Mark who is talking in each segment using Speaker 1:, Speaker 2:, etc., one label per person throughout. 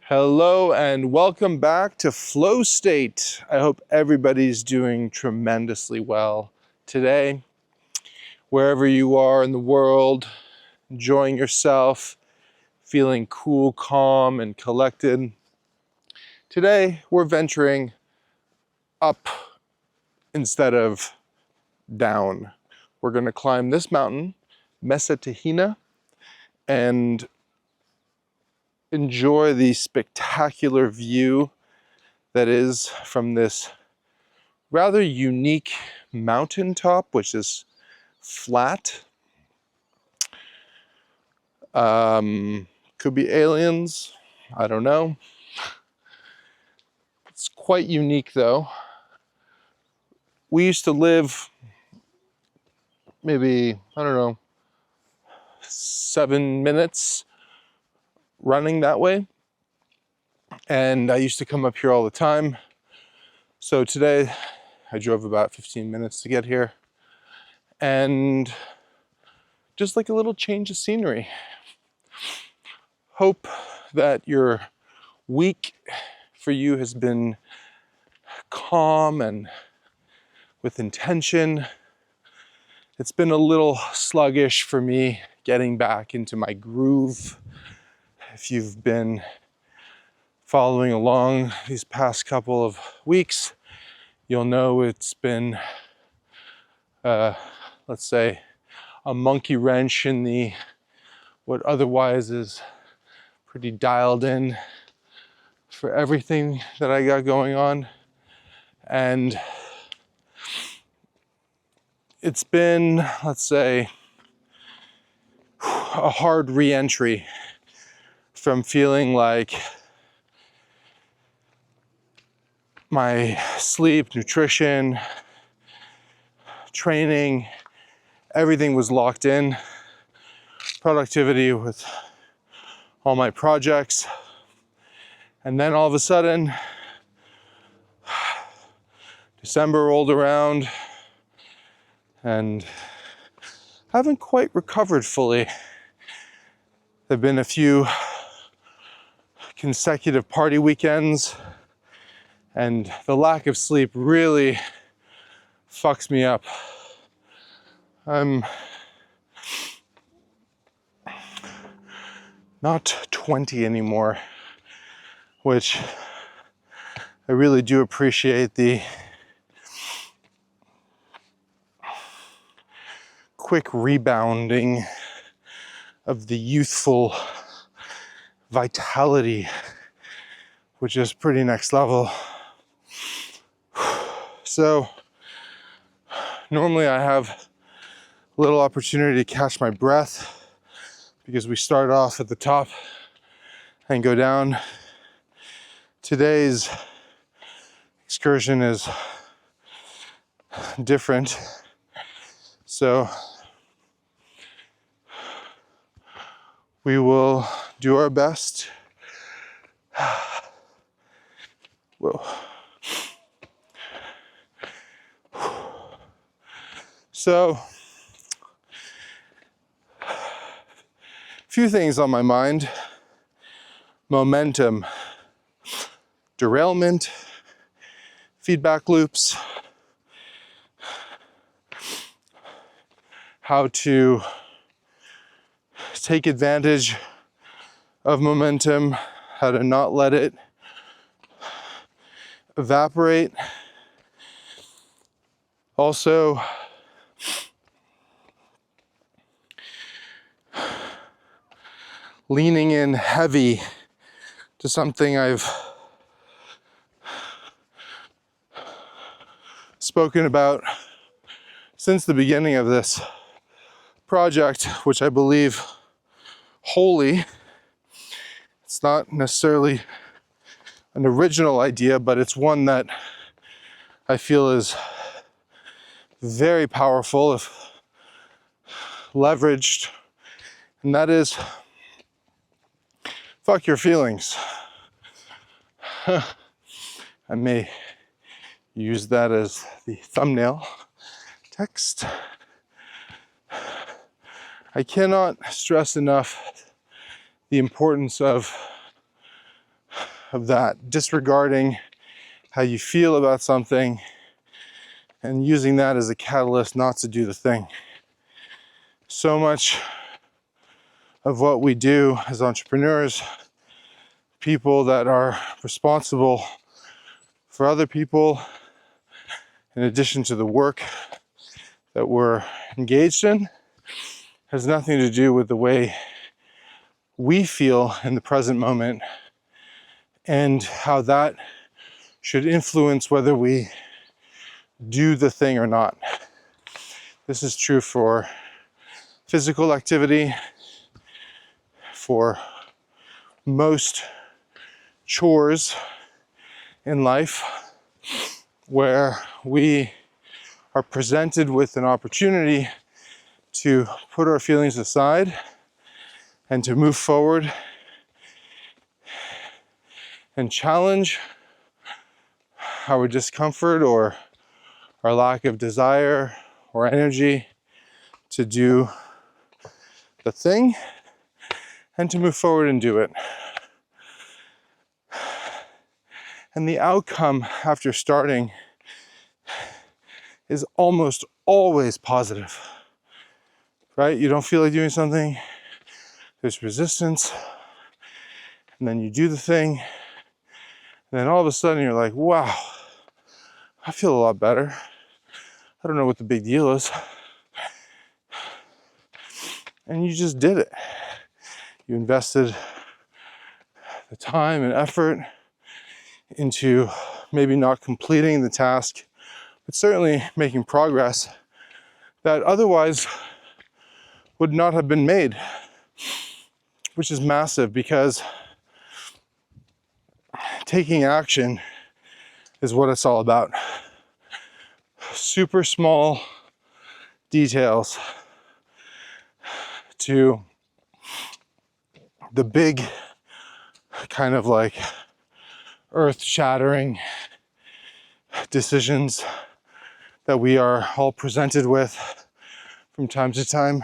Speaker 1: Hello and welcome back to FlowState. I hope everybody's doing tremendously well today. Wherever you are in the world, enjoying yourself, feeling cool, calm, and collected. Today, we're venturing up instead of down. We're going to climb this mountain, Mesa Tejina, and enjoy the spectacular view that is from this rather unique mountaintop, which is flat. Could be aliens, I don't know. It's quite unique though. We used to live maybe, 7 minutes running that way. And I used to come up here all the time. So today I drove about 15 minutes to get here. And just like a little change of scenery. Hope that your week for you has been calm and with intention. It's been a little sluggish for me getting back into my groove. If you've been following along these past couple of weeks, you'll know it's been, let's say, a monkey wrench in the what otherwise is pretty dialed in for everything that I got going on. And it's been, let's say, a hard re-entry from feeling like my sleep, nutrition, training, everything was locked in. Productivity with all my projects. And then all of a sudden, December rolled around and haven't quite recovered fully. There've been a few consecutive party weekends, and the lack of sleep really fucks me up. I'm not 20 anymore, which I really do appreciate the quick rebounding of the youthful vitality, which is pretty next level. So normally I have a little opportunity to catch my breath because we start off at the top and go down. Today's excursion is different. So we will do our best. Whoa. So, a few things on my mind. Momentum, derailment, feedback loops, how to take advantage of momentum, how to not let it evaporate. Also, leaning in heavy to something I've spoken about since the beginning of this project, which I believe wholly, it's not necessarily an original idea, but it's one that I feel is very powerful if leveraged, and that is fuck your feelings. I may use that as the thumbnail text. I cannot stress enough the importance of of that, disregarding how you feel about something and using that as a catalyst not to do the thing. So much of what we do as entrepreneurs, people that are responsible for other people, in addition to the work that we're engaged in, has nothing to do with the way we feel in the present moment and how that should influence whether we do the thing or not. This is true for physical activity, for most chores in life, where we are presented with an opportunity to put our feelings aside and to move forward and challenge our discomfort or our lack of desire or energy to do the thing and to move forward and do it. And the outcome after starting is almost always positive, right? You don't feel like doing something, there's resistance, and then you do the thing, and then all of a sudden you're like, wow, I feel a lot better. I don't know what the big deal is. And you just did it. You invested the time and effort into maybe not completing the task, but certainly making progress that otherwise would not have been made, which is massive because taking action is what it's all about. Super small details to the big kind of like earth-shattering decisions that we are all presented with from time to time.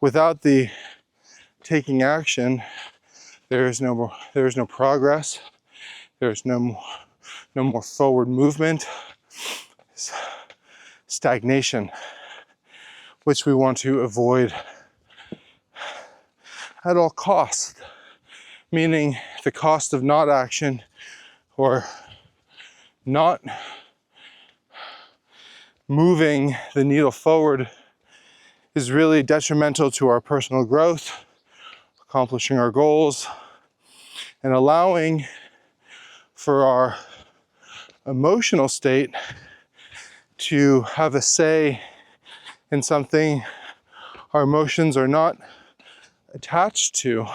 Speaker 1: Without the taking action, there is no progress. There's no more forward movement. Stagnation, which we want to avoid at all costs. Meaning the cost of not action or not moving the needle forward is really detrimental to our personal growth, accomplishing our goals, and allowing for our emotional state to have a say in something our emotions are not attached to,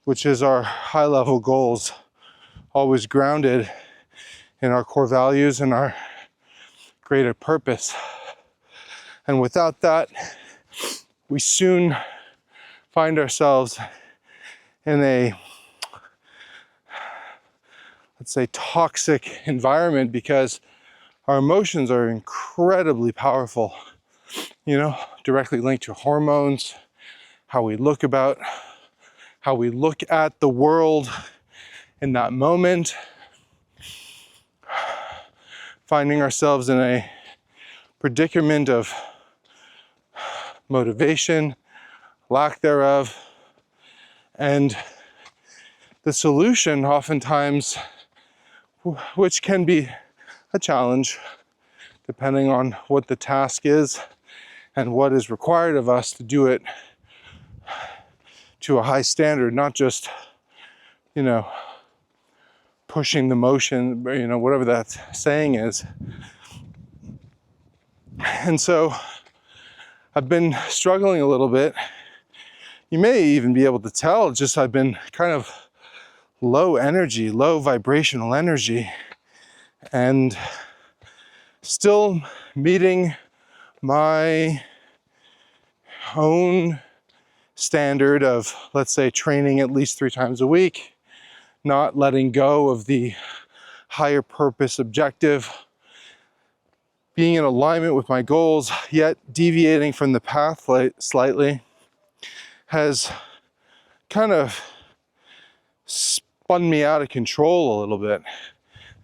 Speaker 1: which is our high-level goals, always grounded in our core values and our greater purpose. And without that, we soon find ourselves in a, let's say, toxic environment because our emotions are incredibly powerful, directly linked to hormones, how we look at the world in that moment, finding ourselves in a predicament of motivation, lack thereof, and the solution oftentimes, which can be a challenge depending on what the task is and what is required of us to do it to a high standard, not just, pushing the motion, whatever that saying is. And so I've been struggling a little bit. You may even be able to tell, just I've been kind of low energy, low vibrational energy, and still meeting my own standard of, let's say, training at least 3 times a week, not letting go of the higher purpose objective, being in alignment with my goals, yet deviating from the path slightly, has kind of spun me out of control a little bit.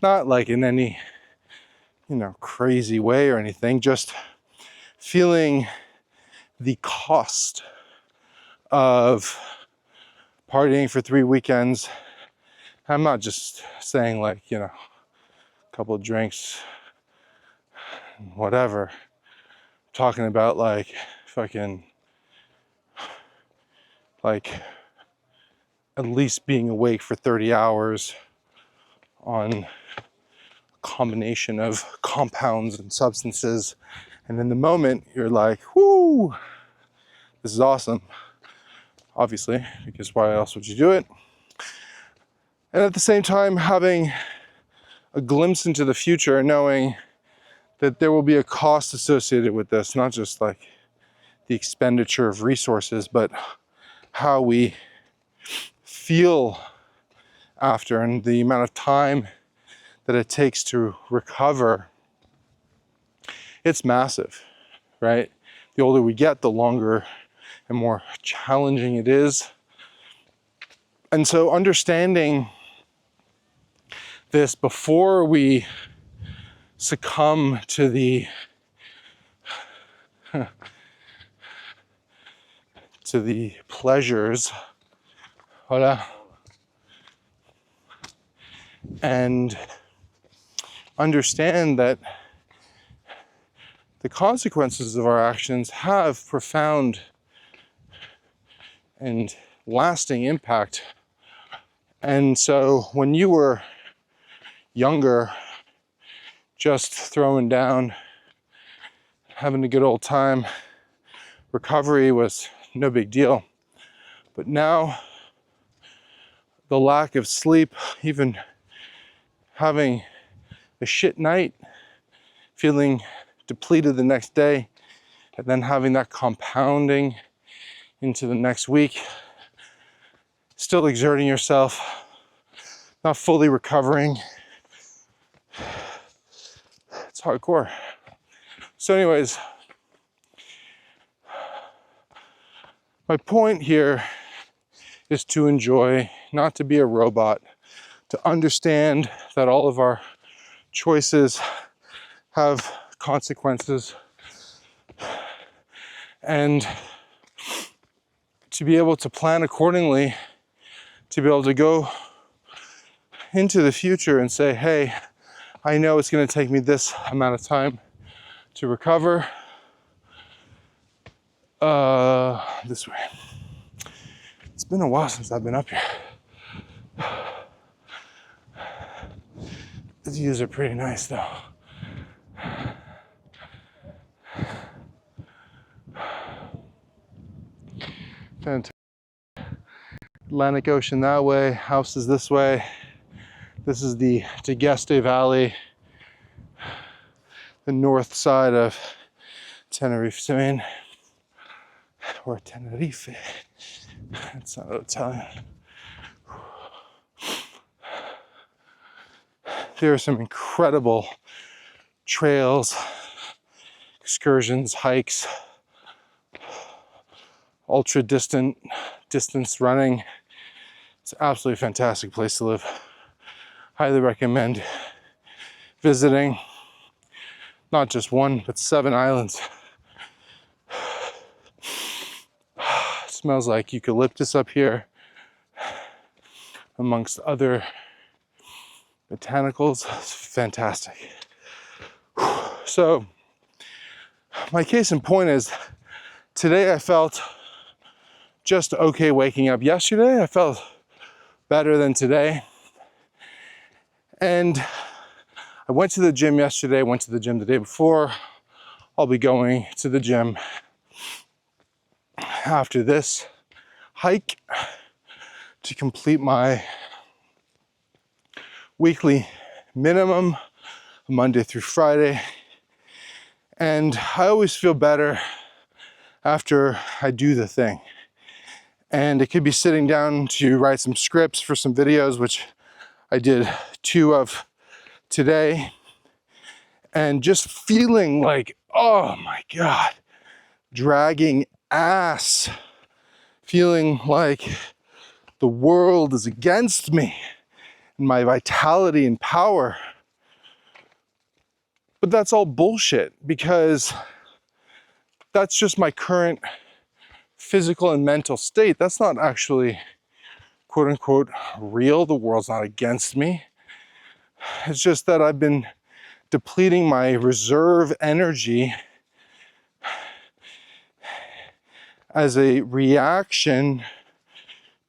Speaker 1: Not like in any, crazy way or anything, just feeling the cost of partying for 3 weekends. I'm not just saying like, a couple of drinks, whatever. I'm talking about like fucking, like at least being awake for 30 hours on a combination of compounds and substances. And in the moment, you're like, whoo, this is awesome. Obviously, because why else would you do it? And at the same time, having a glimpse into the future, knowing that there will be a cost associated with this, not just like the expenditure of resources, but how we feel after and the amount of time that it takes to recover. It's massive, right? The older we get, the longer and more challenging it is. And so understanding this before we succumb to the pleasures, and understand that the consequences of our actions have profound and lasting impact. And so when you were younger, just throwing down, having a good old time, recovery was no big deal. But now the lack of sleep, even having a shit night, feeling depleted the next day, and then having that compounding into the next week, still exerting yourself, not fully recovering. It's hardcore. So anyways, my point here is to enjoy, not to be a robot, to understand that all of our choices have consequences, and to be able to plan accordingly, to be able to go into the future and say, hey, I know it's going to take me this amount of time to recover. This way. It's been a while since I've been up here. The views are pretty nice though. Fantastic. Atlantic Ocean that way, house is this way. This is the Tegeste Valley, the north side of Tenerife, Spain, or Tenerife. It's not Italian. There are some incredible trails, excursions, hikes, ultra distance running. It's an absolutely fantastic place to live. Highly recommend visiting. Not just one, but 7 islands. It smells like eucalyptus up here, amongst other botanicals. It's fantastic. So, my case in point is, today I felt just okay waking up. Yesterday I felt better than today. And I went to the gym yesterday, went to the gym the day before. I'll be going to the gym after this hike to complete my weekly minimum, Monday through Friday. And I always feel better after I do the thing. And it could be sitting down to write some scripts for some videos, which I did 2 of today, and just feeling like, oh my God, dragging ass, feeling like the world is against me and my vitality and power. But that's all bullshit, because that's just my current physical and mental state. That's not actually, quote unquote, real. The world's not against me. It's just that I've been depleting my reserve energy as a reaction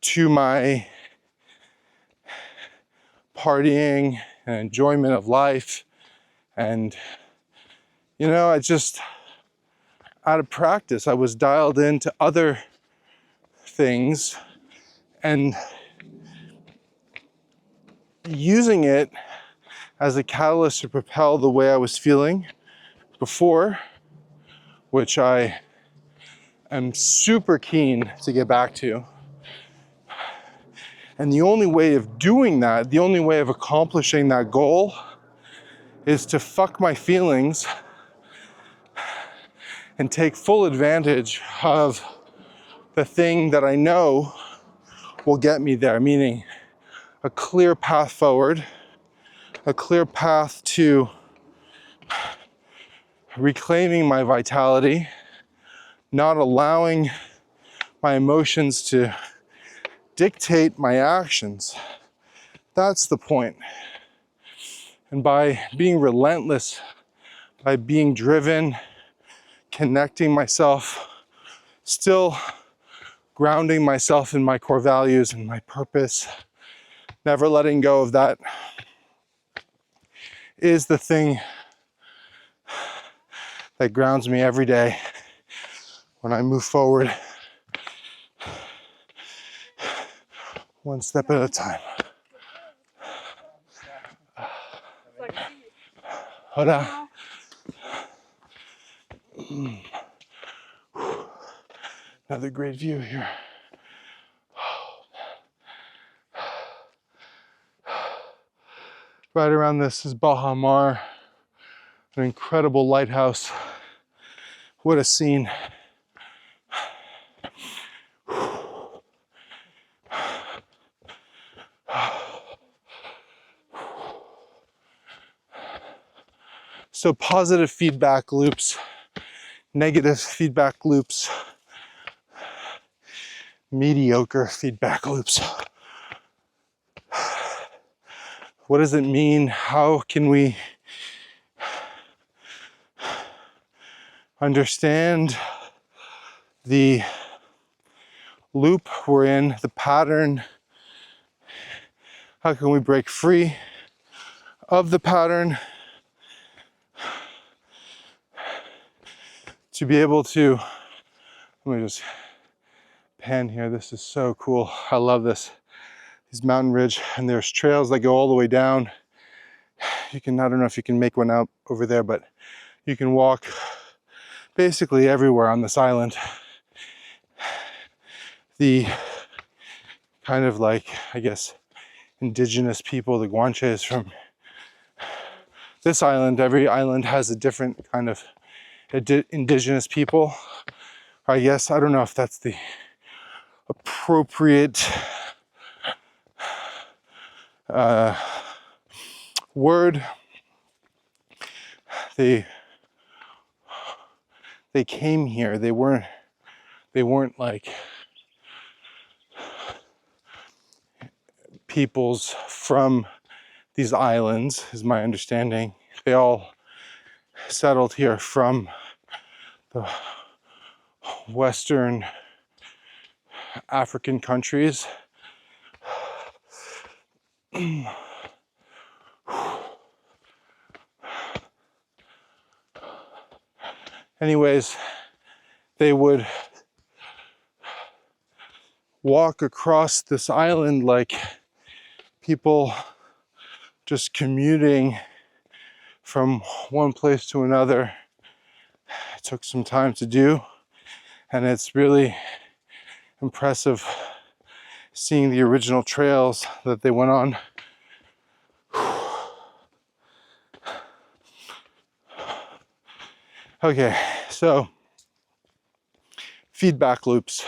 Speaker 1: to my partying and enjoyment of life. And, you know, I just, out of practice, I was dialed into other things and using it as a catalyst to propel the way I was feeling before, which I am super keen to get back to. And the only way of doing that, the only way of accomplishing that goal, is to fuck my feelings and take full advantage of the thing that I know will get me there, meaning a clear path forward, a clear path to reclaiming my vitality, not allowing my emotions to dictate my actions. That's the point. And by being relentless, by being driven, connecting myself, still grounding myself in my core values and my purpose, never letting go of that, is the thing that grounds me every day when I move forward, one step at a time. Hola. Another great view here. Right around this is Baja Mar, an incredible lighthouse. What a scene. So positive feedback loops, negative feedback loops, mediocre feedback loops. What does it mean? How can we understand the loop we're in, the pattern? How can we break free of the pattern to be able to, let me just pan here. This is so cool. I love this. These mountain ridge, and there's trails that go all the way down. You can, I don't know if you can make one out over there, but you can walk basically everywhere on this island. The kind of like, I guess, indigenous people, the Guanches from this island, every island has a different kind of indigenous people. I guess, I don't know if that's the appropriate word. They came here. They weren't like peoples from these islands, is my understanding. They all settled here from the Western African countries. Anyways, they would walk across this island like people just commuting from one place to another. It took some time to do, and it's really impressive seeing the original trails that they went on. Okay, so feedback loops,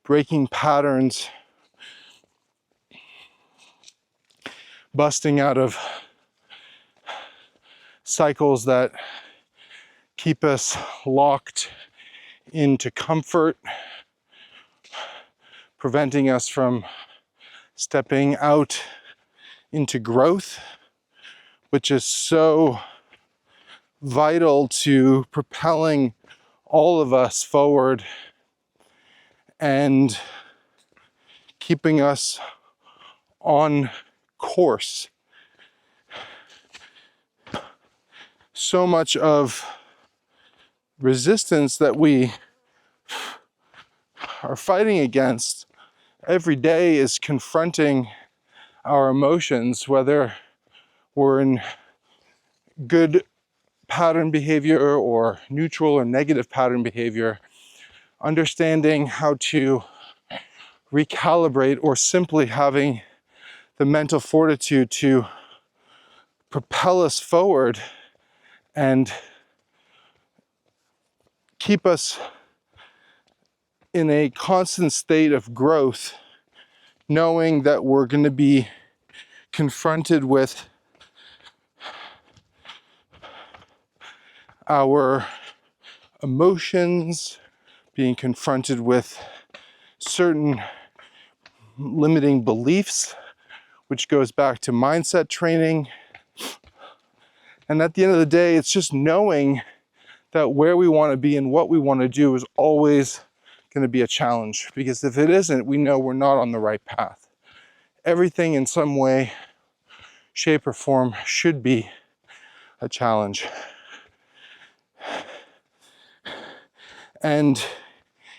Speaker 1: breaking patterns, busting out of cycles that keep us locked into comfort, preventing us from stepping out into growth, which is so vital to propelling all of us forward and keeping us on course. So much of resistance that we are fighting against every day is confronting our emotions, whether we're in good pattern behavior or neutral or negative pattern behavior. Understanding how to recalibrate, or simply having the mental fortitude to propel us forward and keep us in a constant state of growth, knowing that we're going to be confronted with our emotions, being confronted with certain limiting beliefs, which goes back to mindset training. And at the end of the day, it's just knowing that where we want to be and what we want to do is always going to be a challenge. Because if it isn't, we know we're not on the right path. Everything in some way, shape, or form should be a challenge. And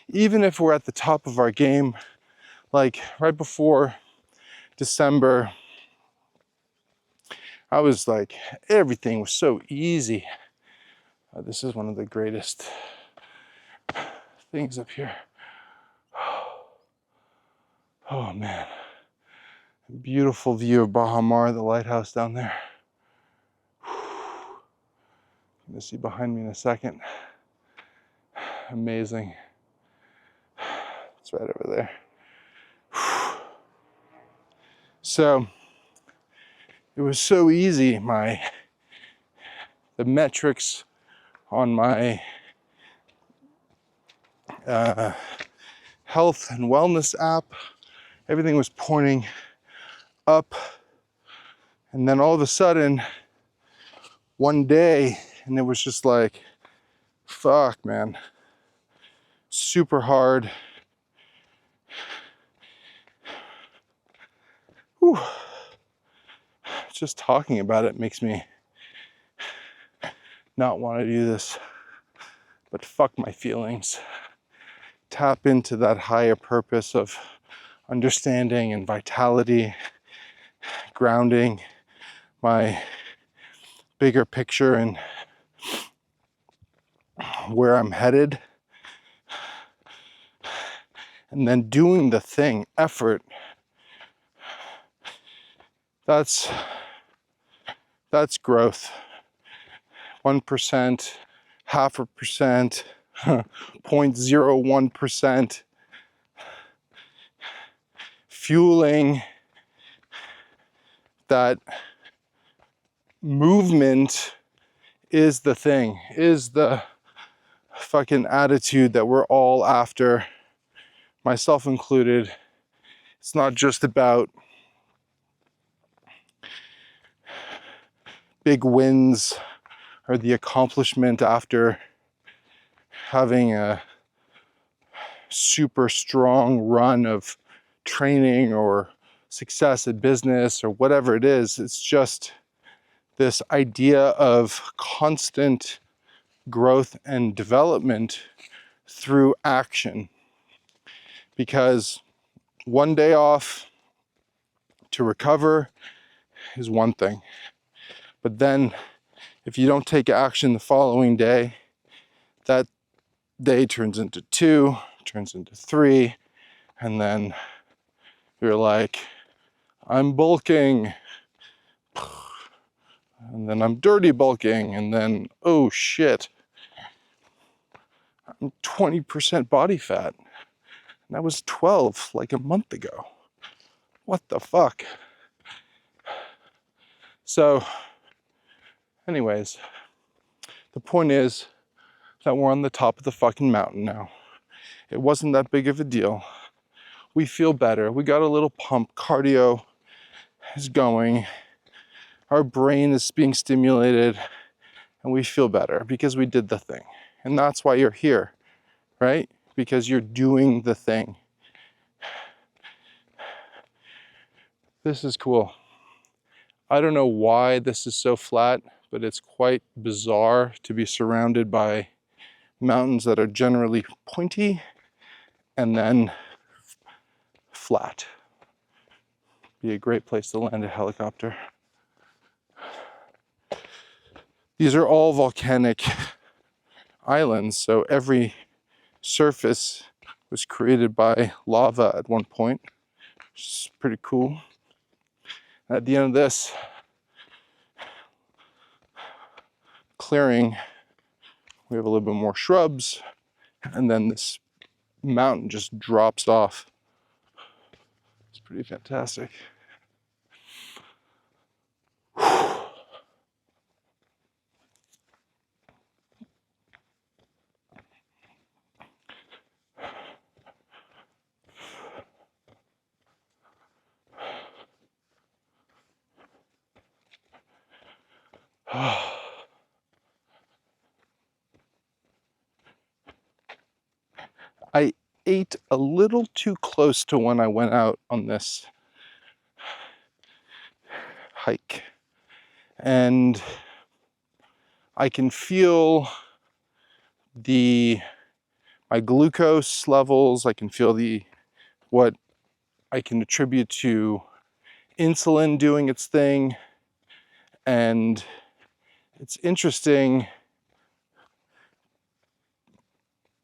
Speaker 1: even if we're at the top of our game, like right before December, I was like, everything was so easy. This is one of the greatest things up here. Oh man, beautiful view of Baja Mar, the lighthouse down there. I'm gonna see behind me in a second. Amazing. It's right over there. So it was so easy. The metrics on my health and wellness app, everything was pointing up. And then all of a sudden, one day, and it was just like, fuck, man. Super hard. Whew. Just talking about it makes me not want to do this. But fuck my feelings. Tap into that higher purpose of understanding and vitality, grounding my bigger picture and where I'm headed. And then doing the thing, effort. That's growth. 1%, 0.5%, 0.01%, fueling that movement is the thing, is the fucking attitude that we're all after, myself included. It's not just about big wins or the accomplishment after having a super strong run of training or success at business or whatever it is. It's just this idea of constant growth and development through action. Because one day off to recover is one thing. But then if you don't take action the following day, that day turns into 2, turns into 3, and then you're like, I'm bulking, and then I'm dirty bulking, and then, oh shit, I'm 20% body fat. And that was 12 like a month ago. What the fuck? So anyways, the point is that we're on the top of the fucking mountain now. It wasn't that big of a deal. We feel better. We got a little pump. Cardio is going. Our brain is being stimulated, and we feel better because we did the thing. And that's why you're here, right? Because you're doing the thing. This is cool. I don't know why this is so flat, but it's quite bizarre to be surrounded by mountains that are generally pointy and then flat. Be a great place to land a helicopter. These are all volcanic islands, so every surface was created by lava at one point, which is pretty cool. At the end of this clearing, we have a little bit more shrubs, and then this mountain just drops off. It's pretty fantastic. I ate a little too close to when I went out on this hike, and I can feel my glucose levels. I can feel what I can attribute to insulin doing its thing, and it's interesting,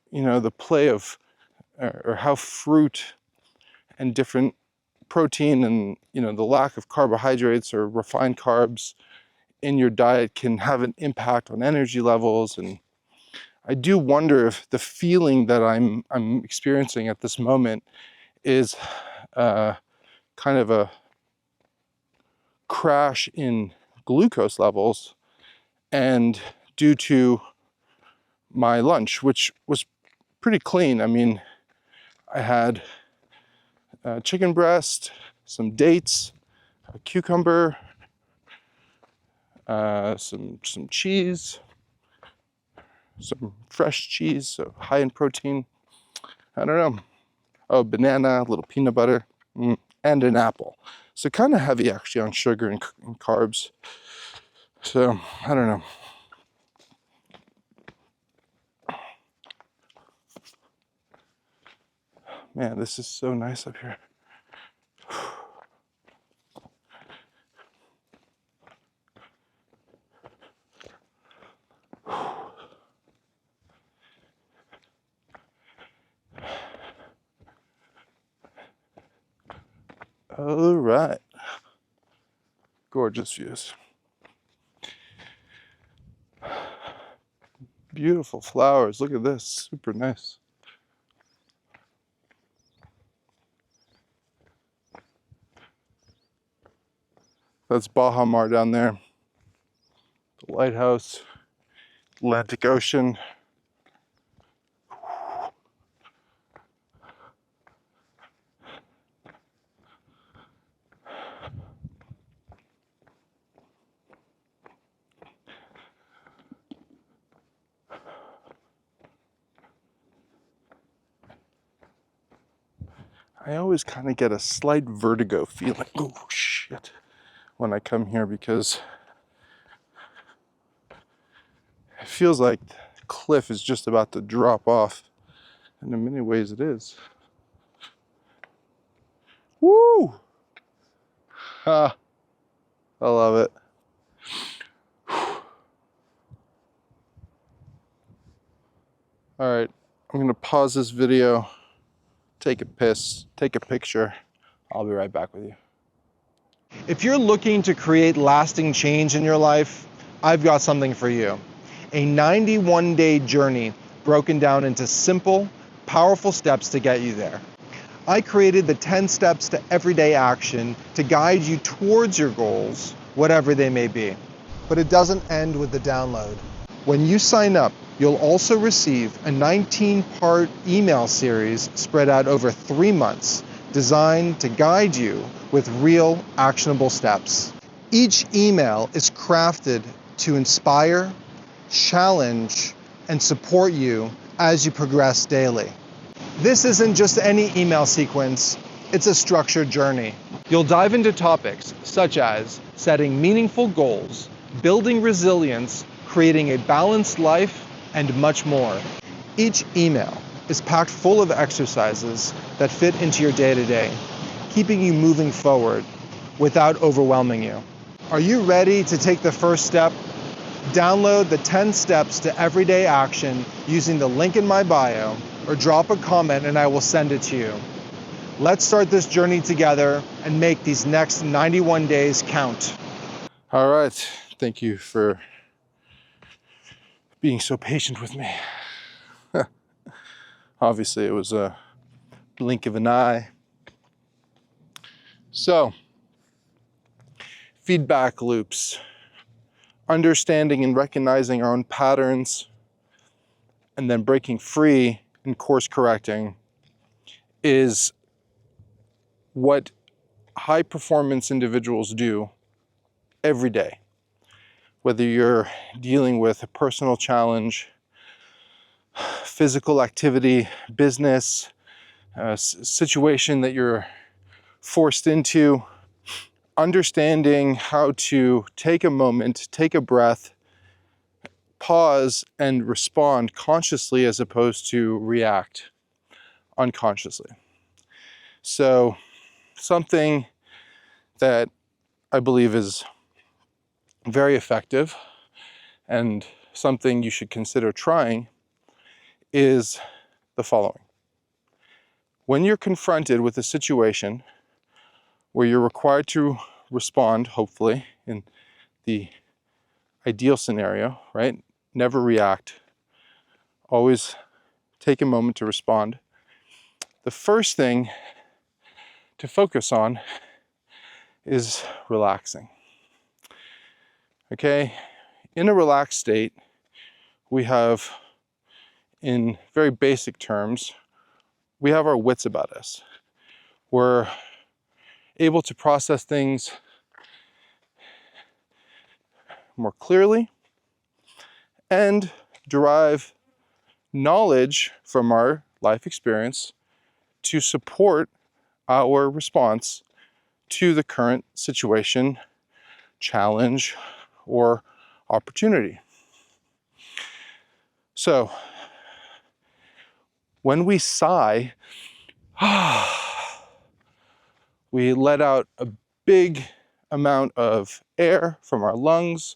Speaker 1: you know, the play of or how fruit and different protein and, you know, the lack of carbohydrates or refined carbs in your diet can have an impact on energy levels. And I do wonder if the feeling that I'm experiencing at this moment is kind of a crash in glucose levels, and due to my lunch, which was pretty clean. I mean, I had chicken breast, some dates, a cucumber, some cheese, some fresh cheese, so high in protein. I don't know. Oh, banana, a little peanut butter, and an apple. So kind of heavy actually on sugar and carbs. So I don't know. Man, this is so nice up here. All right. Gorgeous views. Beautiful flowers. Look at this. Super nice. That's Baja Mar down there. The lighthouse. Atlantic Ocean. I always kind of get a slight vertigo feeling. Oh, shit. When I come here, because it feels like the cliff is just about to drop off. And in many ways it is. Woo! Ah, I love it. All right, I'm gonna pause this video, take a piss, take a picture. I'll be right back with you. If you're looking to create lasting change in your life, I've got something for you. A 91-day journey broken down into simple, powerful steps to get you there. I created the 10 steps to everyday action to guide you towards your goals whatever they may be. But it doesn't end with the download. When you sign up, you'll also receive a 19-part email series spread out over 3 months, designed to guide you with real, actionable steps. Each email is crafted to inspire, challenge, and support you as you progress daily. This isn't just any email sequence, it's a structured journey. You'll dive into topics such as setting meaningful goals, building resilience, creating a balanced life, and much more. Each email is packed full of exercises that fit into your day-to-day, keeping you moving forward without overwhelming you. Are you ready to take the first step? Download the 10 steps to everyday action using the link in my bio, or drop a comment and I will send it to you. Let's start this journey together and make these next 91 days count. All right, thank you for being so patient with me. Obviously, it was a blink of an eye. So, feedback loops, understanding and recognizing our own patterns, and then breaking free and course correcting is what high performance individuals do every day. Whether you're dealing with a personal challenge, physical activity, business, situation that you're forced into, understanding how to take a moment, take a breath, pause, and respond consciously as opposed to react unconsciously. So something that I believe is very effective and something you should consider trying is the following. When you're confronted with a situation where you're required to respond, hopefully, in the ideal scenario, right? Never react. Always take a moment to respond. The first thing to focus on is relaxing. Okay? In a relaxed state, we have, in very basic terms, we have our wits about us. We're able to process things more clearly and derive knowledge from our life experience to support our response to the current situation, challenge, or opportunity. So, when we sigh, we let out a big amount of air from our lungs,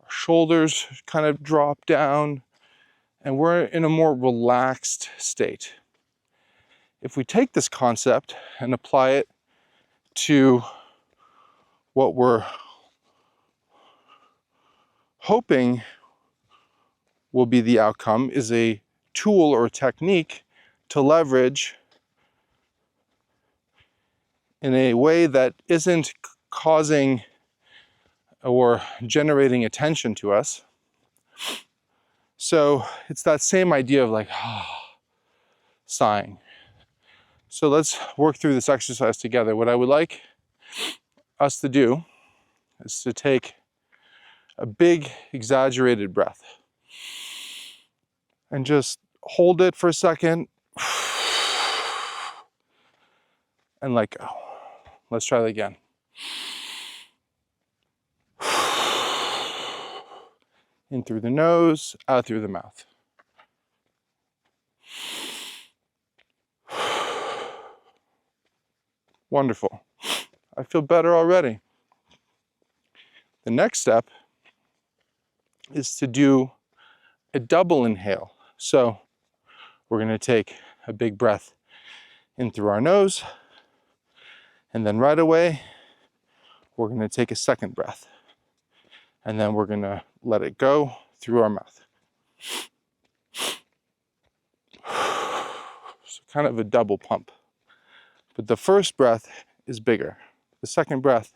Speaker 1: our shoulders kind of drop down, and we're in a more relaxed state. If we take this concept and apply it to what we're hoping will be the outcome, is a tool or a technique to leverage in a way that isn't causing or generating attention to us. So it's that same idea of like sighing. So let's work through this exercise together. What I would like us to do is to take a big exaggerated breath and just hold it for a second and let go. Let's try that again. In through the nose, out through the mouth. Wonderful. I feel better already. The next step is to do a double inhale. So we're going to take a big breath in through our nose, and then right away, we're going to take a second breath. And then we're going to let it go through our mouth. So kind of a double pump. But the first breath is bigger. The second breath,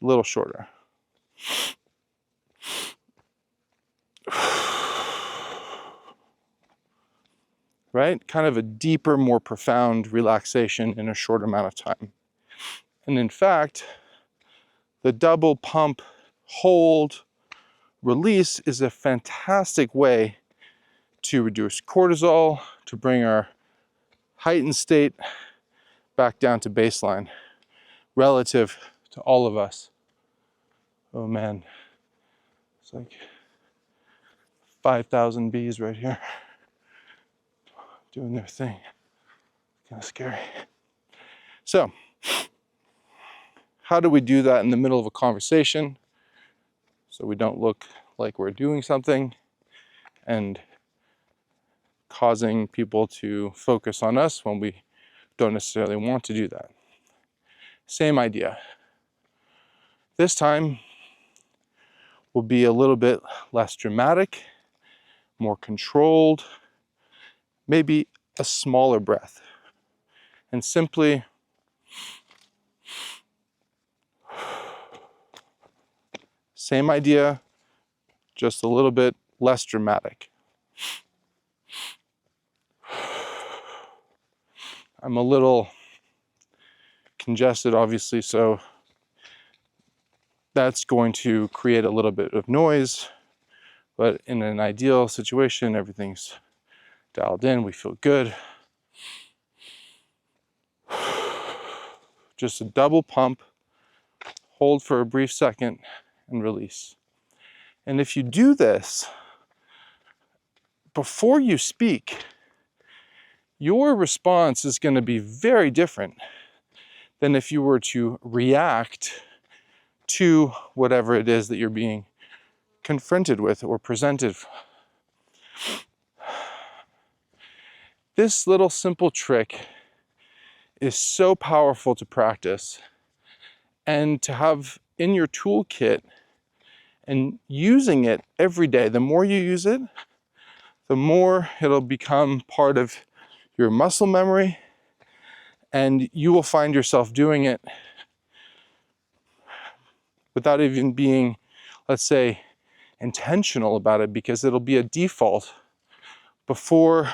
Speaker 1: a little shorter. right? Kind of a deeper, more profound relaxation in a short amount of time. And in fact, the double pump, hold, release is a fantastic way to reduce cortisol, to bring our heightened state back down to baseline relative to all of us. Oh man, it's like 5,000 bees right here doing their thing. Kind of scary. So, how do we do that in the middle of a conversation so we don't look like we're doing something and causing people to focus on us when we don't necessarily want to do that? Same idea. This time will be a little bit less dramatic, more controlled, maybe a smaller breath. And simply same idea, just a little bit less dramatic. I'm a little congested, obviously, so that's going to create a little bit of noise, but in an ideal situation, everything's dialed in, we feel good. Just a double pump, hold for a brief second, and release. And if you do this before you speak, your response is going to be very different than if you were to react to whatever it is that you're being confronted with or presented. This little simple trick is so powerful to practice and to have in your toolkit and using it every day. The more you use it, the more it'll become part of your muscle memory, and you will find yourself doing it without even being, let's say, intentional about it, because it'll be a default before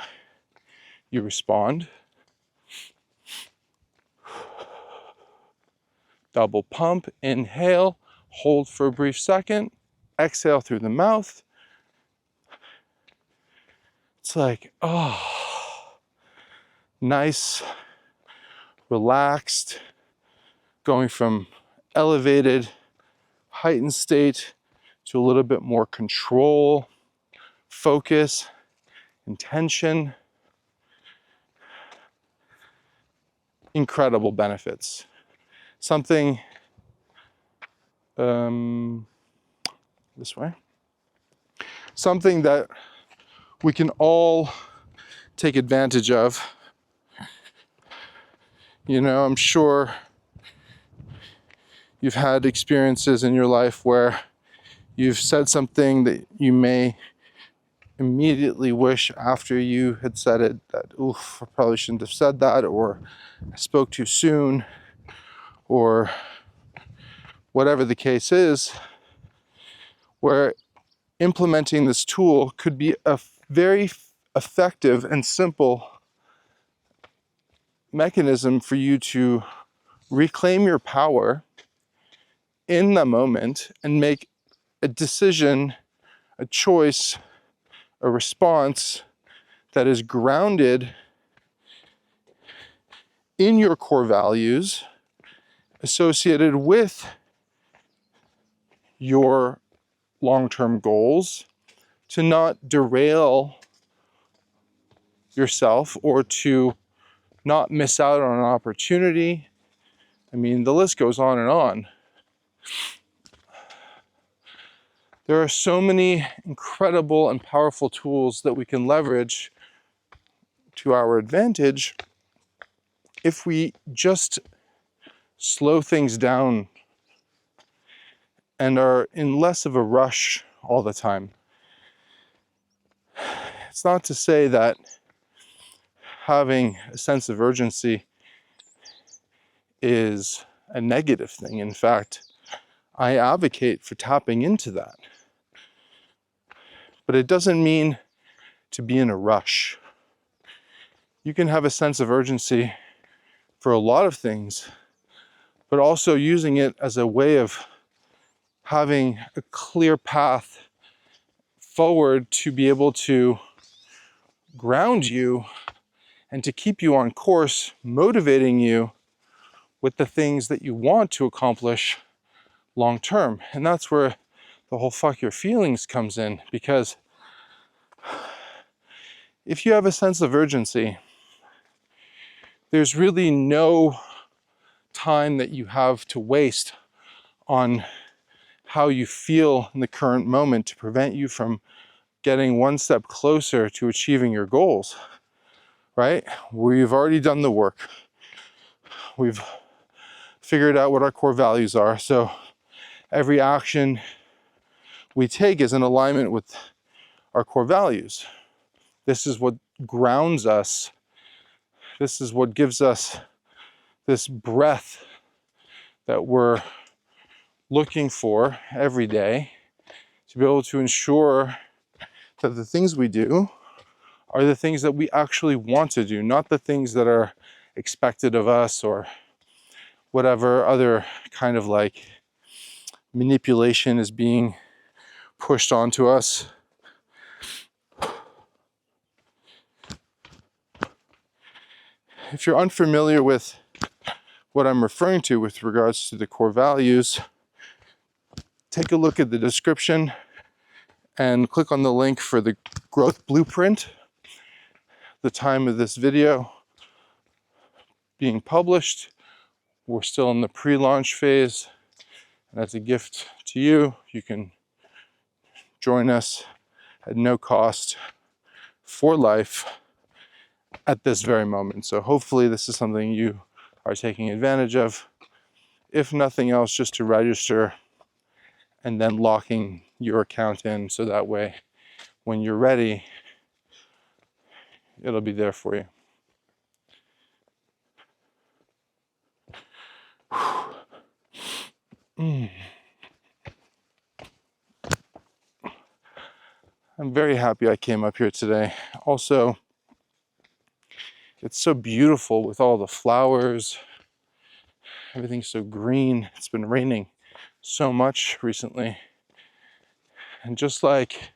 Speaker 1: you respond. Double pump, inhale, hold for a brief second, exhale through the mouth. It's like, oh, nice, relaxed, going from elevated, heightened state to a little bit more control, focus, intention. Incredible benefits. Something this way. Something that we can all take advantage of. You know, I'm sure you've had experiences in your life where you've said something that you may immediately wish after you had said it that, oof, I probably shouldn't have said that, or I spoke too soon, or whatever the case is, where implementing this tool could be a very effective and simple mechanism for you to reclaim your power in the moment and make a decision, a choice, a response that is grounded in your core values associated with your long-term goals, to not derail yourself or to not miss out on an opportunity. I mean, the list goes on and on. There are so many incredible and powerful tools that we can leverage to our advantage if we just slow things down and are in less of a rush all the time. It's not to say that having a sense of urgency is a negative thing. In fact, I advocate for tapping into that. But it doesn't mean to be in a rush. you can have a sense of urgency for a lot of things, but also using it as a way of having a clear path forward to be able to ground you and to keep you on course, motivating you with the things that you want to accomplish long term. And that's where the whole fuck your feelings comes in, because if you have a sense of urgency, there's really no time that you have to waste on how you feel in the current moment to prevent you from getting one step closer to achieving your goals, right? We've already done the work. We've figured out what our core values are. So every action we take is in alignment with our core values. This is what grounds us. This is what gives us this breath that we're looking for every day to be able to ensure that the things we do are the things that we actually want to do, not the things that are expected of us or whatever other kind of like manipulation is being pushed onto us. If you're unfamiliar with what I'm referring to with regards to the core values, take a look at the description and click on the link for the growth blueprint. The time of this video being published, we're still in the pre-launch phase. And as a gift to you, you can join us at no cost for life at this very moment. So hopefully this is something you are taking advantage of. If nothing else, just to register and then locking your account in, so that way when you're ready, it'll be there for you. I'm very happy I came up here today. Also, it's so beautiful with all the flowers. Everything's so green. It's been raining so much recently. And just like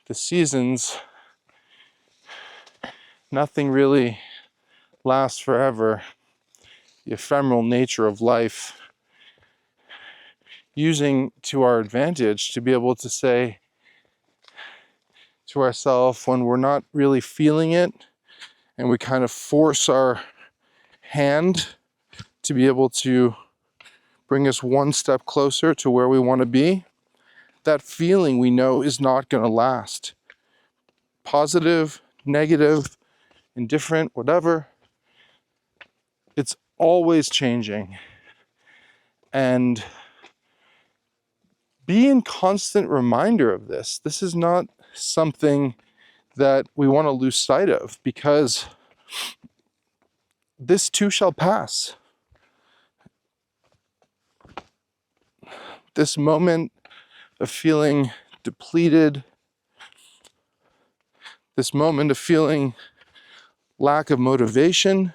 Speaker 1: the seasons, nothing really lasts forever. The ephemeral nature of life, using to our advantage to be able to say to ourselves when we're not really feeling it and we kind of force our hand to be able to bring us one step closer to where we want to be, that feeling we know is not going to last. Positive, negative, indifferent, whatever, it's always changing. And be in constant reminder of this. This is not something that we want to lose sight of, because this too shall pass. This moment of feeling depleted, this moment of feeling lack of motivation,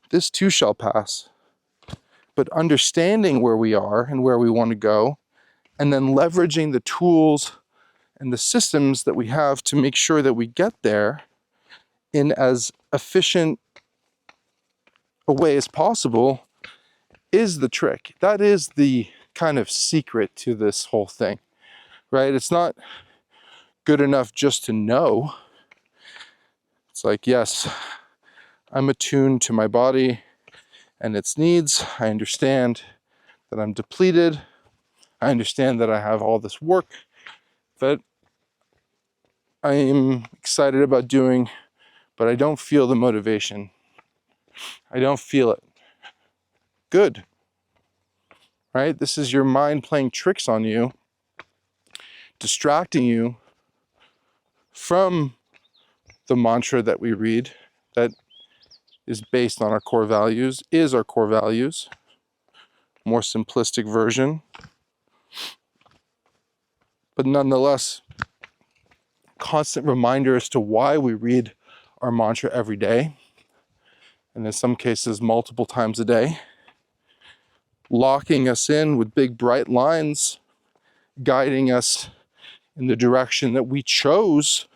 Speaker 1: this too shall pass. But understanding where we are and where we want to go, and then leveraging the tools and the systems that we have to make sure that we get there in as efficient a way as possible, is the trick. That is the kind of secret to this whole thing, right? It's not good enough just to know. It's like, yes, I'm attuned to my body and its needs. I understand that I'm depleted. I understand that I have all this work that I am excited about doing, but I don't feel the motivation. I don't feel it. Good. Right? This is your mind playing tricks on you, distracting you from the mantra that we read that is based on our core values, is our core values, more simplistic version. But nonetheless, constant reminder as to why we read our mantra every day, and in some cases multiple times a day, locking us in with big bright lines, guiding us in the direction that we chose.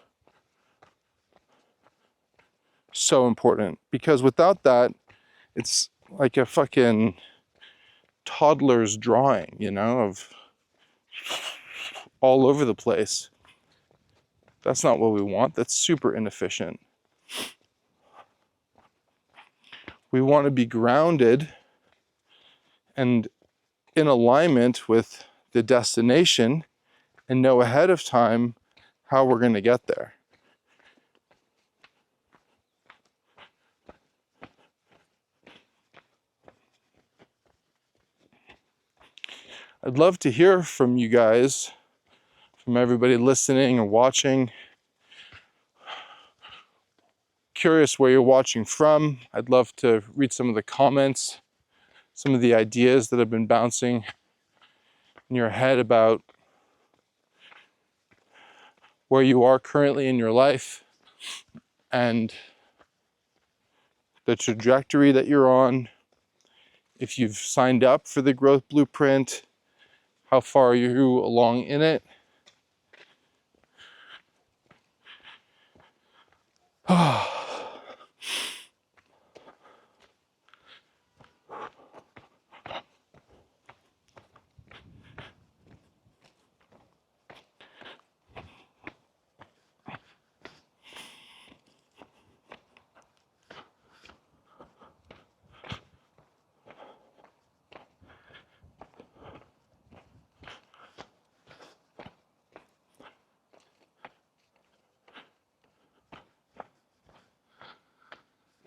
Speaker 1: So important, because without that, it's like a fucking toddler's drawing, of all over the place. That's not what we want. That's super inefficient. We want to be grounded and in alignment with the destination and know ahead of time how we're going to get there. I'd love to hear from you guys, from everybody listening or watching. Curious where you're watching from. I'd love to read some of the comments, some of the ideas that have been bouncing in your head about where you are currently in your life and the trajectory that you're on. If you've signed up for the growth blueprint, how far are you along in it?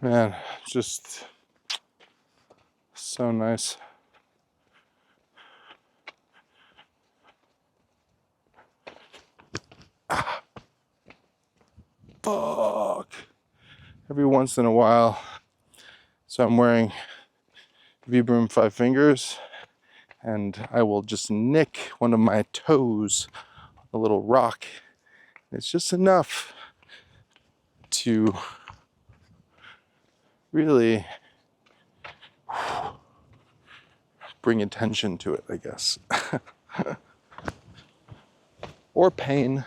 Speaker 1: Man, just so nice. Fuck. Every once in a while. So I'm wearing Vibram 5 fingers, and I will just nick one of my toes, a little rock. It's just enough to really bring attention to it, I guess. Or pain.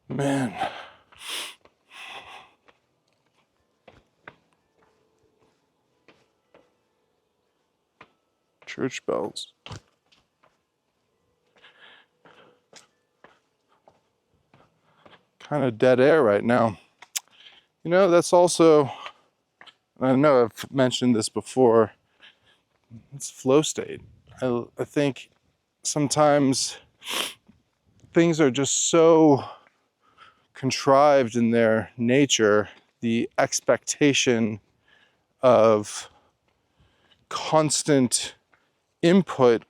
Speaker 1: Man. Church bells. Kind of dead air right now. That's also, I know I've mentioned this before, it's flow state. I think sometimes things are just so contrived in their nature. The expectation of constant input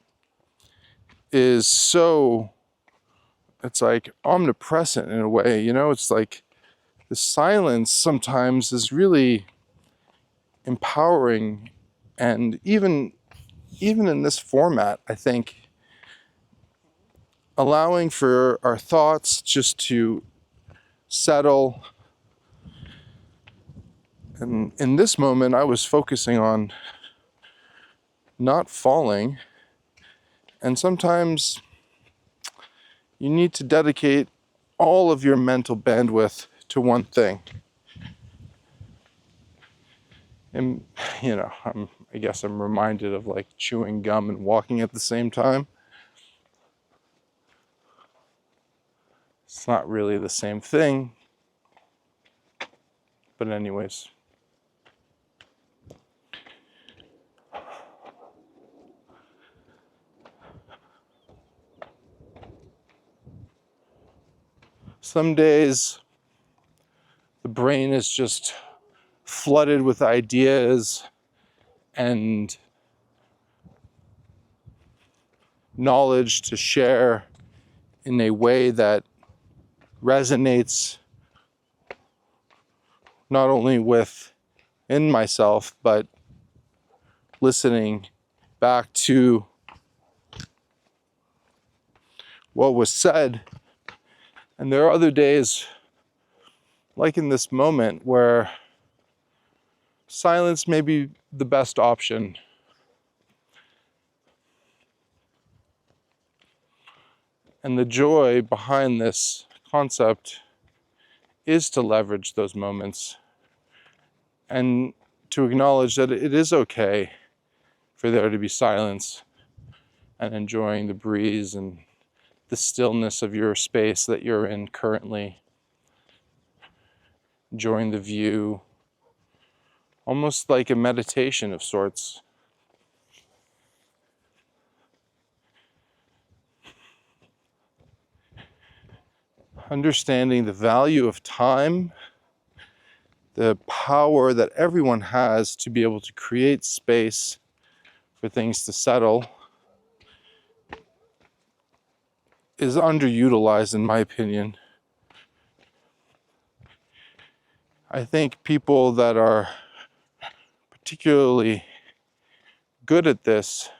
Speaker 1: is so, it's like omnipresent in a way, it's like the silence sometimes is really empowering. And even in this format, I think allowing for our thoughts just to settle. And in this moment, I was focusing on not falling. And sometimes you need to dedicate all of your mental bandwidth to one thing. And, I guess I'm reminded of like chewing gum and walking at the same time. It's not really the same thing, but anyways. Some days the brain is just flooded with ideas and knowledge to share in a way that resonates not only within myself, but listening back to what was said. And there are other days, like in this moment, where silence may be the best option. And the joy behind this concept is to leverage those moments and to acknowledge that it is okay for there to be silence, and enjoying the breeze and the stillness of your space that you're in currently, enjoying the view, almost like a meditation of sorts. Understanding the value of time, the power that everyone has to be able to create space for things to settle, is underutilized in my opinion. I think people that are particularly good at this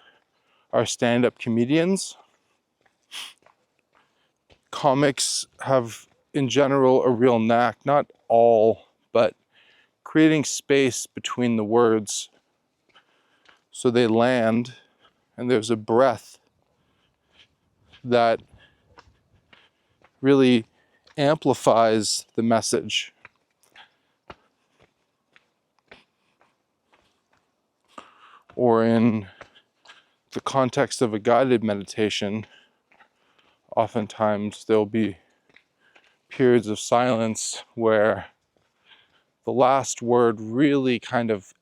Speaker 1: are stand-up comedians. Comics have, in general, a real knack, not all, but creating space between the words so they land and there's a breath that really amplifies the message. Or in the context of a guided meditation, oftentimes there'll be periods of silence where the last word really kind of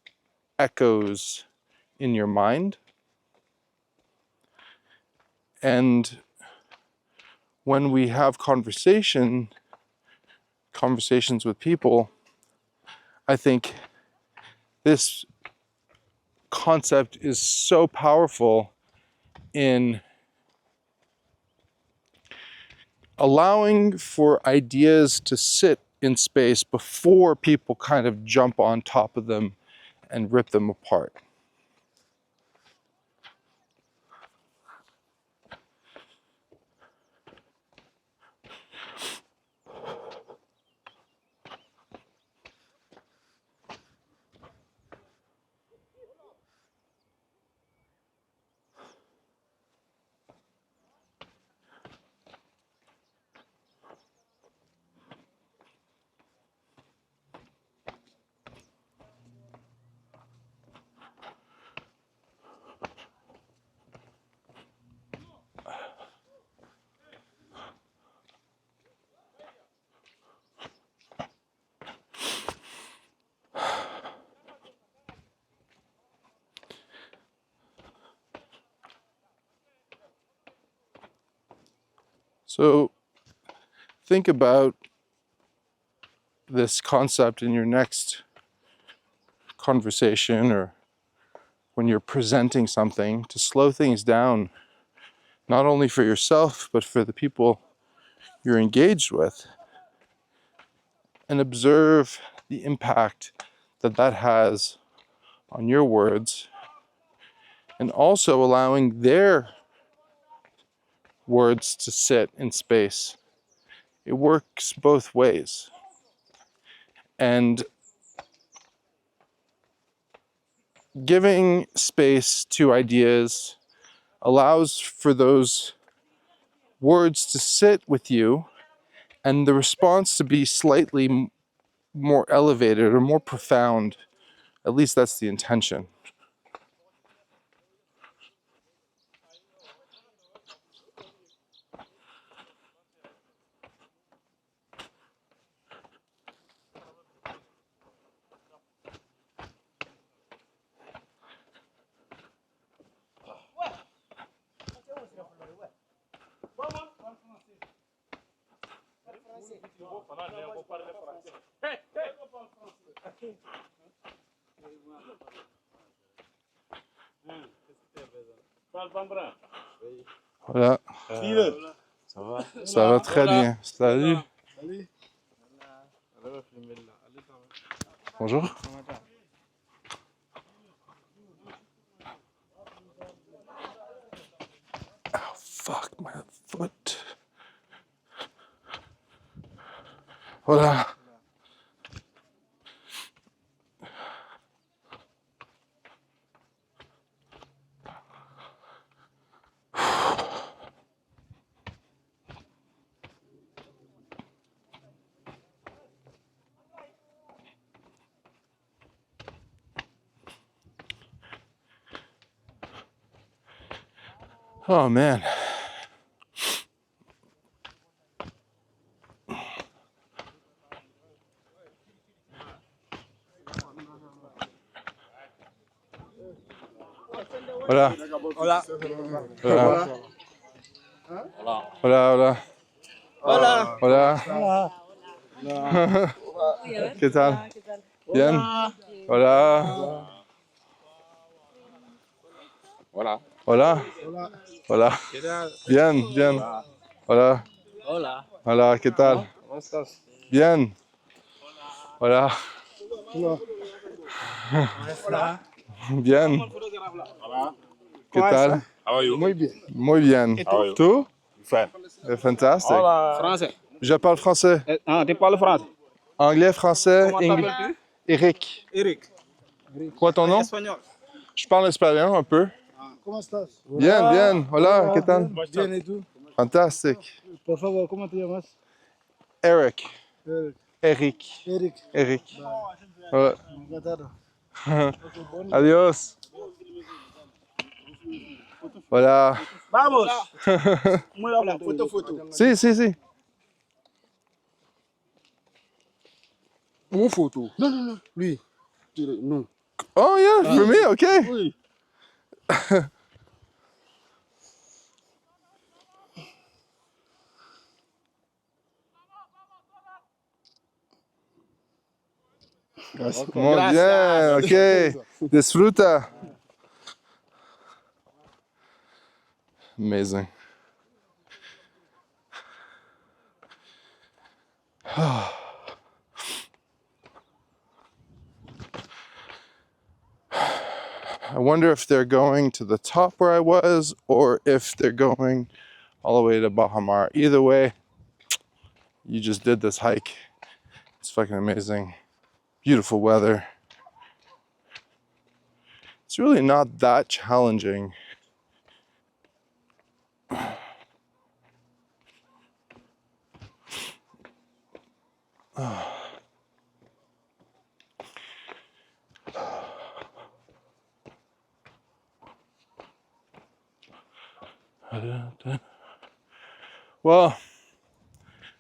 Speaker 1: echoes in your mind. And when we have conversations with people, I think this concept is so powerful in allowing for ideas to sit in space before people kind of jump on top of them and rip them apart. So think about this concept in your next conversation or when you're presenting something, to slow things down, not only for yourself, but for the people you're engaged with, and observe the impact that that has on your words, and also allowing their words to sit in space. It works both ways. And giving space to ideas allows for those words to sit with you and the response to be slightly more elevated or more profound At least that's the intention. Voilà. Ça va très bien. Salut. Bonjour. Oh, fuck my foot. Voilà. Oh man. Hola.
Speaker 2: Hola.
Speaker 1: Hola. Hola. Hola.
Speaker 2: Hola.
Speaker 1: Hola. ¿Qué tal? Bien. Hola.
Speaker 2: Hola.
Speaker 1: Hola. Hola.
Speaker 2: ¿Qué tal?
Speaker 1: Bien, bien. Hola.
Speaker 2: Hola.
Speaker 1: Hola, ¿qué tal?
Speaker 2: ¿Cómo estás?
Speaker 1: Bien. Hola.
Speaker 2: ¿Cómo estás?
Speaker 1: Bien.
Speaker 2: Hola.
Speaker 1: ¿Qué tal?
Speaker 2: How are you?
Speaker 3: Muy bien.
Speaker 1: Muy bien.
Speaker 2: How are you?
Speaker 1: ¿Tú?
Speaker 2: Fine.
Speaker 1: Fantastique.
Speaker 2: Hola.
Speaker 3: Français.
Speaker 1: Je parle français.
Speaker 3: Ah, tu parles français.
Speaker 1: Anglais, français,
Speaker 3: Comment
Speaker 1: anglais.
Speaker 3: t'appelles-tu?
Speaker 1: Eric.
Speaker 3: Eric.
Speaker 1: Quoi ton nom?
Speaker 3: Espagnol.
Speaker 1: Je parle espagnol un peu.
Speaker 4: ¿Cómo estás?
Speaker 1: Bien, bien. Hola, ¿qué tal?
Speaker 4: Bien, ¿y tú?
Speaker 1: Fantastique.
Speaker 4: Por favor, ¿cómo te llamas?
Speaker 1: Eric.
Speaker 4: Eric.
Speaker 1: Eric.
Speaker 4: Eric.
Speaker 1: Eric. Ouais.
Speaker 4: Encantado.
Speaker 1: Adiós. Voilà.
Speaker 3: Vamos. Muy bien. Foto.
Speaker 1: Si, si, si.
Speaker 4: Une photo. Non, non, non. Lui. Non.
Speaker 1: Oh yeah, for me, okay.
Speaker 4: Oui.
Speaker 1: Muy bien, okay. Disfruta. Amazing. I wonder if they're going to the top where I was or if they're going all the way to Bahamar. Either way, you just did this hike. It's fucking amazing. Beautiful weather. It's really not that challenging. Well,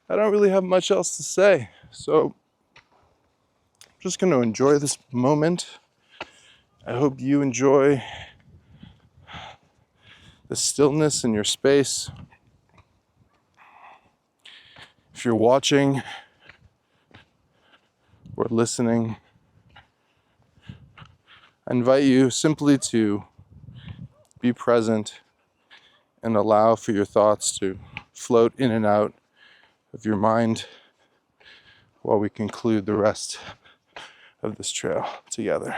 Speaker 1: I don't really have much else to say, so I'm just going to enjoy this moment. I hope you enjoy the stillness in your space. If you're watching or listening, I invite you simply to be present and allow for your thoughts to float in and out of your mind while we conclude the rest of this trail together.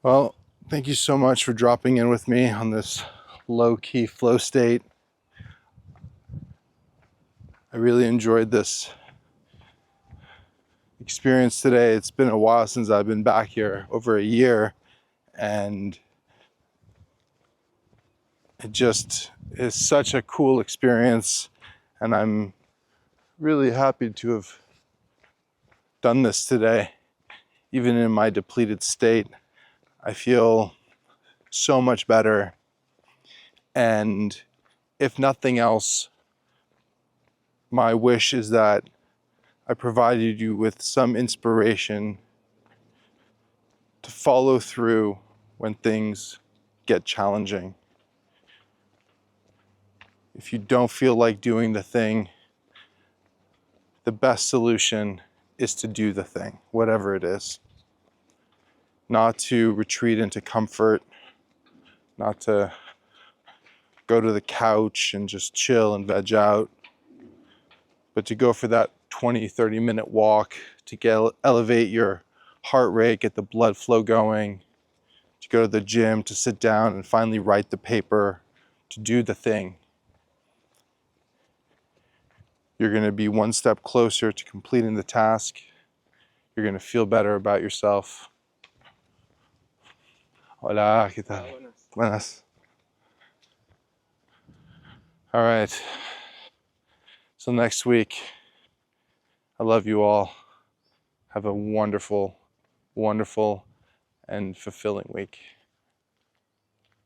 Speaker 1: Well, thank you so much for dropping in with me on this low-key flow state. I really enjoyed this experience today. It's been a while since I've been back here, over a year, and it just is such a cool experience, and I'm really happy to have done this today. Even in my depleted state, I feel so much better, and if nothing else, my wish is that I provided you with some inspiration to follow through when things get challenging. If you don't feel like doing the thing, the best solution is to do the thing, whatever it is. Not to retreat into comfort, not to go to the couch and just chill and veg out, but to go for that 20, 30-minute walk to elevate your heart rate, get the blood flow going, to go to the gym, to sit down and finally write the paper, to do the thing. You're going to be one step closer to completing the task. You're going to feel better about yourself. Hola, ¿qué tal? Buenas. All right. So next week, I love you all. Have a wonderful, wonderful, and fulfilling week.